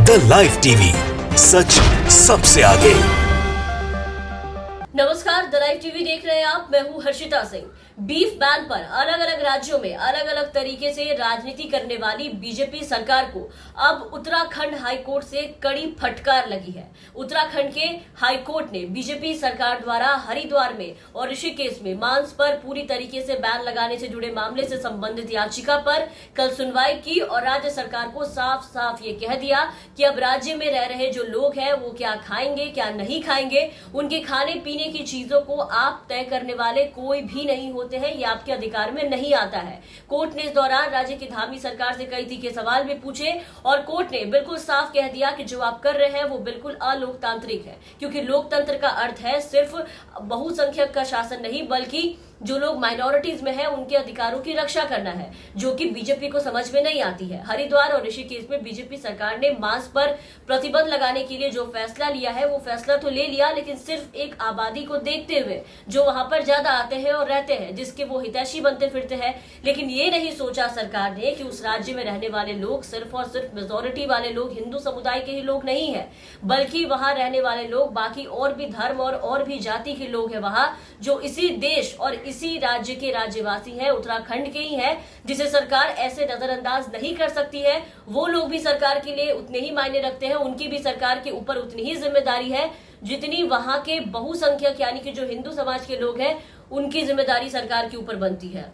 The live TV, सच सबसे आगे। नमस्कार, द लाइव टीवी देख रहे हैं आप। मैं हूं हर्षिता सिंह। बीफ बैन पर अलग अलग राज्यों में अलग अलग तरीके से राजनीति करने वाली बीजेपी सरकार को अब उत्तराखंड हाईकोर्ट से कड़ी फटकार लगी है। उत्तराखंड के हाईकोर्ट ने बीजेपी सरकार द्वारा हरिद्वार में और ऋषिकेश में मांस पर पूरी तरीके से बैन लगाने से जुड़े मामले से संबंधित याचिका पर कल सुनवाई की और राज्य सरकार को साफ साफ ये कह दिया कि अब राज्य में रह रहे जो लोग हैं वो क्या खाएंगे क्या नहीं खाएंगे, उनके खाने पीने की चीजों को आप तय करने वाले कोई भी नहीं होते हैं, ये आपके अधिकार में नहीं आता है। कोर्ट ने इस दौरान राज्य की धामी सरकार से कई तीखे सवाल भी पूछे और कोर्ट ने बिल्कुल साफ कह दिया कि जो आप कर रहे हैं वो बिल्कुल अलोकतांत्रिक है, क्योंकि लोकतंत्र का अर्थ है सिर्फ बहुसंख्यक का शासन नहीं, बल्कि जो लोग माइनॉरिटीज में हैं उनके अधिकारों की रक्षा करना है, जो कि बीजेपी को समझ में नहीं आती है। हरिद्वार और ऋषिकेश में बीजेपी सरकार ने मांस पर प्रतिबंध लगाने के लिए जो फैसला लिया है वो फैसला तो ले लिया, लेकिन सिर्फ एक आबादी को देखते हुए जो वहां पर ज्यादा आते हैं और रहते हैं, जिसके वो हितैषी बनते फिरते हैं। लेकिन ये नहीं सोचा सरकार ने कि उस राज्य में रहने वाले लोग सिर्फ और सिर्फ मेजोरिटी वाले लोग हिंदू समुदाय के ही लोग नहीं है, बल्कि वहां रहने वाले लोग बाकी और भी धर्म और भी जाति के लोग हैं वहां, जो इसी देश और इसी राज्य के राज्यवासी हैं, उत्तराखंड के ही हैं, जिसे सरकार ऐसे नजरअंदाज नहीं कर सकती है। वो लोग भी सरकार के लिए उतने ही मायने रखते हैं, उनकी भी सरकार के ऊपर उतनी ही जिम्मेदारी है जितनी वहां के बहुसंख्यक यानी कि जो हिंदू समाज के लोग हैं उनकी जिम्मेदारी सरकार के ऊपर बनती है।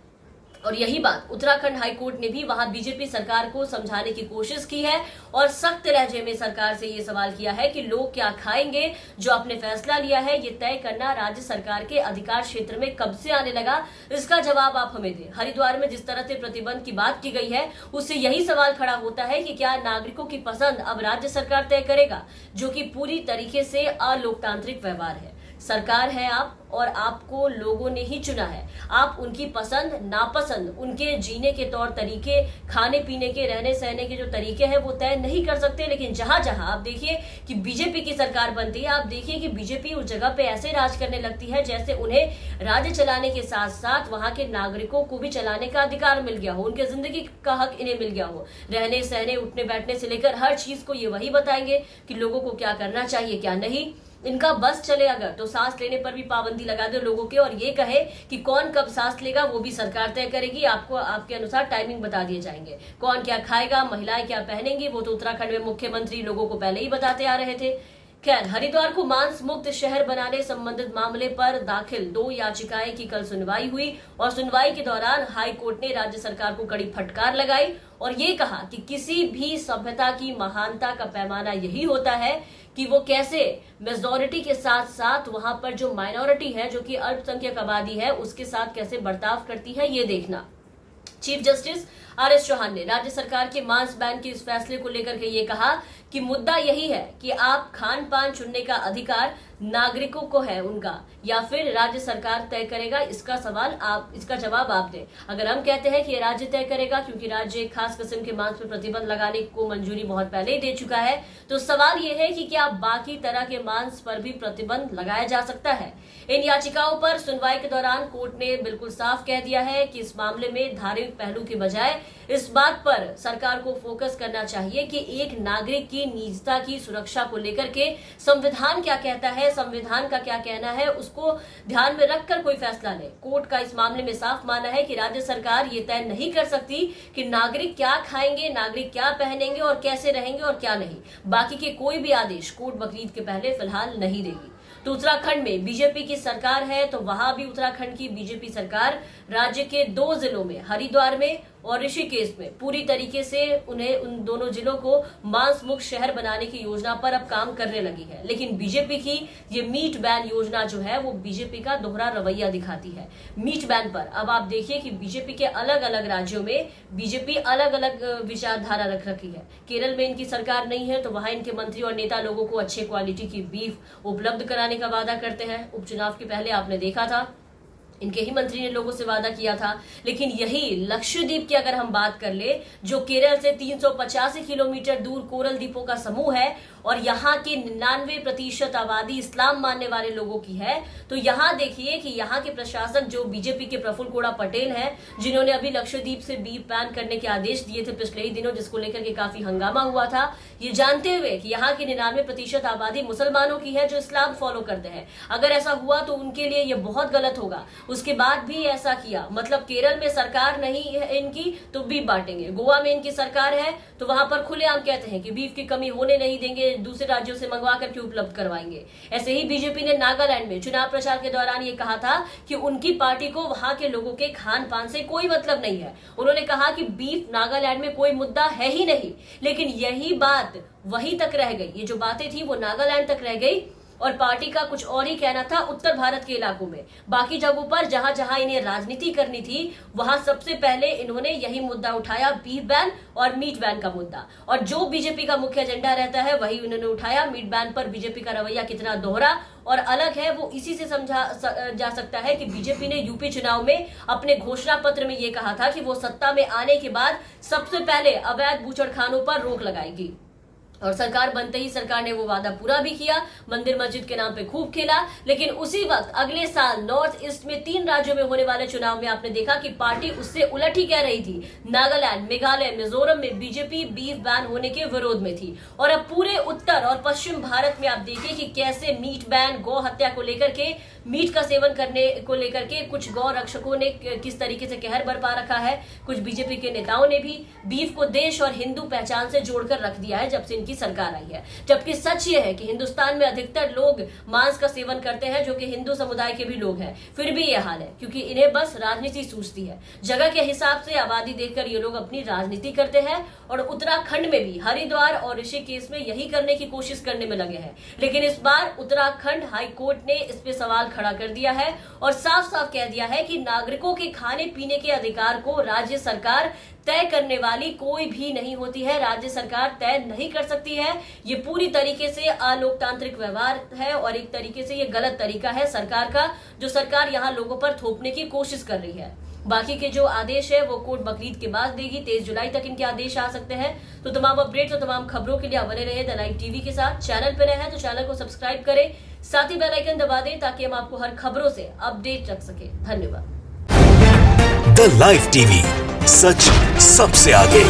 और यही बात उत्तराखंड हाईकोर्ट ने भी वहां बीजेपी सरकार को समझाने की कोशिश की है और सख्त लहजे में सरकार से ये सवाल किया है कि लोग क्या खाएंगे, जो आपने फैसला लिया है ये तय करना राज्य सरकार के अधिकार क्षेत्र में कब से आने लगा, इसका जवाब आप हमें दें। हरिद्वार में जिस तरह से प्रतिबंध की बात की गई है उससे यही सवाल खड़ा होता है कि क्या नागरिकों की पसंद अब राज्य सरकार तय करेगा, जो कि पूरी तरीके से अलोकतांत्रिक व्यवहार है। सरकार है आप और आपको लोगों ने ही चुना है। आप उनकी पसंद नापसंद, उनके जीने के तौर तरीके, खाने पीने के, रहने सहने के जो तरीके हैं वो तय नहीं कर सकते। लेकिन जहां जहां आप देखिए कि बीजेपी की सरकार बनती है, आप देखिए कि बीजेपी उस जगह पे ऐसे राज करने लगती है जैसे उन्हें राज्य चलाने के साथ साथ वहां के नागरिकों को भी चलाने का अधिकार मिल गया हो, उनके जिंदगी का हक इन्हें मिल गया हो। रहने सहने उठने बैठने से लेकर हर चीज को ये वही बताएंगे कि लोगों को क्या करना चाहिए क्या नहीं। इनका बस चले अगर तो सांस लेने पर भी पाबंदी लगा दे लोगों के और ये कहे कि कौन कब सांस लेगा वो भी सरकार तय करेगी। आपको आपके अनुसार टाइमिंग बता दिए जाएंगे, कौन क्या खाएगा, महिलाएं क्या पहनेंगी, वो तो उत्तराखंड में मुख्यमंत्री लोगों को पहले ही बताते आ रहे थे। खैर, हरिद्वार को मांस मुक्त शहर बनाने संबंधित मामले पर दाखिल 2 याचिकाएं की कल सुनवाई हुई और सुनवाई के दौरान हाई कोर्ट ने राज्य सरकार को कड़ी फटकार लगाई और ये कहा कि किसी भी सभ्यता की महानता का पैमाना यही होता है कि वो कैसे मेजॉरिटी के साथ साथ वहां पर जो माइनॉरिटी है, जो कि अल्पसंख्यक आबादी है, उसके साथ कैसे बर्ताव करती है ये देखना। Chief justice RS. चौहान ने राज्य सरकार के मांस बैन के इस फैसले को लेकर के ये कहा कि मुद्दा यही है कि आप खान पान चुनने का अधिकार नागरिकों को है उनका, या फिर राज्य सरकार तय करेगा, इसका जवाब आप दें। अगर हम कहते हैं कि ये राज्य तय करेगा क्योंकि राज्य एक खास किस्म के मांस पर प्रतिबंध लगाने को मंजूरी बहुत पहले ही दे चुका है, तो सवाल ये है कि क्या बाकी तरह के मांस पर भी प्रतिबंध लगाया जा सकता है। इन याचिकाओं पर सुनवाई के दौरान कोर्ट ने बिल्कुल साफ कह दिया है कि इस मामले में धार्मिक पहलू के बजाय इस बात पर सरकार को फोकस करना चाहिए कि एक नागरिक की निजता की सुरक्षा को लेकर के संविधान क्या कहता है, संविधान का क्या कहना है, उसको ध्यान में रखकर कोई फैसला ले। कोर्ट का इस मामले में साफ मानना है कि राज्य सरकार ये तय नहीं कर सकती कि नागरिक क्या खाएंगे, नागरिक क्या पहनेंगे और कैसे रहेंगे और क्या नहीं। बाकी के कोई भी आदेश कोर्ट बकरीद के पहले फिलहाल नहीं देगी। तो उत्तराखंड में बीजेपी की सरकार है, तो वहां भी उत्तराखंड की बीजेपी सरकार राज्य के 2 जिलों में, हरिद्वार में और ऋषिकेश में, पूरी तरीके से उन्हें उन दोनों जिलों को मांस मुक्त शहर बनाने की योजना पर अब काम करने लगी है। लेकिन बीजेपी की ये मीट बैन योजना जो है वो बीजेपी का दोहरा रवैया दिखाती है। मीट बैन पर अब आप देखिए कि बीजेपी के अलग अलग राज्यों में बीजेपी अलग अलग विचारधारा रख रखी है। केरल में इनकी सरकार नहीं है तो वहां इनके मंत्री और नेता लोगों को अच्छे क्वालिटी की बीफ उपलब्ध कराने का वादा करते हैं। उपचुनाव के पहले आपने देखा था इनके ही मंत्री ने लोगों से वादा किया था। लेकिन यही लक्षद्वीप की अगर हम बात कर ले, जो केरल से 385 किलोमीटर दूर कोरल द्वीपों का समूह है और यहाँ की 99% आबादी इस्लाम मानने वाले लोगों की है, तो यहाँ देखिए कि यहाँ के प्रशासक जो बीजेपी के प्रफुल्ल कोड़ा पटेल हैं, जिन्होंने अभी लक्षद्वीप से बीफ बैन करने के आदेश दिए थे पिछले ही दिनों, जिसको लेकर के काफी हंगामा हुआ था, ये जानते हुए कि यहाँ की 99% आबादी मुसलमानों की है जो इस्लाम फॉलो करते हैं। अगर ऐसा हुआ तो उनके लिए ये बहुत गलत होगा। उसके बाद भी ऐसा किया, मतलब केरल में सरकार नहीं है इनकी तो बीफ बांटेंगे, गोवा में इनकी सरकार है तो वहां पर खुलेआम कहते हैं कि बीफ की कमी होने नहीं देंगे, दूसरे राज्यों से मंगवा करके उपलब्ध करवाएंगे। ऐसे ही बीजेपी ने नागालैंड में चुनाव प्रचार के दौरान ये कहा था कि उनकी पार्टी को वहां के लोगों के खान पान से कोई मतलब नहीं है। उन्होंने कहा कि बीफ नागालैंड में कोई मुद्दा है ही नहीं, लेकिन यही बात वहीं तक रह गई। ये जो बातें थी वो नागालैंड तक रह गई और पार्टी का कुछ और ही कहना था उत्तर भारत के इलाकों में। बाकी जगहों पर जहां जहां इन्हें राजनीति करनी थी वहां सबसे पहले इन्होंने यही मुद्दा उठाया, बीफ बैन और मीट बैन का मुद्दा। और जो बीजेपी का मुख्य एजेंडा रहता है वही उन्होंने उठाया। मीट बैन पर बीजेपी का रवैया कितना दोहरा और अलग है वो इसी से समझा जा सकता है कि बीजेपी ने यूपी चुनाव में अपने घोषणा पत्र में ये कहा था कि वो सत्ता में आने के बाद सबसे पहले अवैध बूचड़खानों पर रोक लगाएगी। और सरकार बनते ही सरकार ने वो वादा पूरा भी किया, मंदिर मस्जिद के नाम पे खूब खेला। लेकिन उसी वक्त अगले साल नॉर्थ ईस्ट में 3 राज्यों में होने वाले चुनाव में आपने देखा कि पार्टी उससे उलट ही कह रही थी। नागालैंड, मेघालय, मिजोरम में बीजेपी बीफ बैन होने के विरोध में थी। और अब पूरे उत्तर और पश्चिम भारत में आप देखिए कि कैसे मीट बैन, गौ हत्या को लेकर के, मीट का सेवन करने को लेकर के कुछ गौ रक्षकों ने किस तरीके से कहर बरपा रखा है। कुछ बीजेपी के नेताओं ने भी बीफ को देश और हिंदू पहचान से जोड़कर रख दिया है जब से इनकी सरकार आई है। जबकि सच ये है कि हिंदुस्तान में अधिकतर लोग मांस का सेवन करते हैं, जो कि हिंदू समुदाय के भी लोग हैं। फिर भी ये हाल है क्योंकि इन्हें बस राजनीति सूझती है। जगह के हिसाब से आबादी देखकर ये लोग अपनी राजनीति करते हैं और उत्तराखंड में भी हरिद्वार और ऋषिकेश में यही करने की कोशिश करने में लगे हैं। लेकिन इस बार उत्तराखंड हाई कोर्ट ने इस पे सवाल खड़ा कर दिया है और साफ साफ कह दिया है कि नागरिकों के खाने पीने के अधिकार को राज्य सरकार तय करने वाली कोई भी नहीं होती है। राज्य सरकार तय नहीं कर सकती है। ये पूरी तरीके से अलोकतांत्रिक व्यवहार है और एक तरीके से ये गलत तरीका है सरकार का, जो सरकार यहाँ लोगों पर थोपने की कोशिश कर रही है। बाकी के जो आदेश है वो कोर्ट बकरीद के बाद देगी। 23 जुलाई तक इनके आदेश आ सकते हैं। तो तमाम अपडेट्स और तमाम खबरों के लिए बने रहे द लाइव टीवी के साथ। चैनल पर नए हैं तो चैनल को सब्सक्राइब करें, साथ ही बेल आइकन दबा दें ताकि हम आपको हर खबरों से अपडेट रख सके। धन्यवाद। द लाइव टीवी, सच सबसे आगे।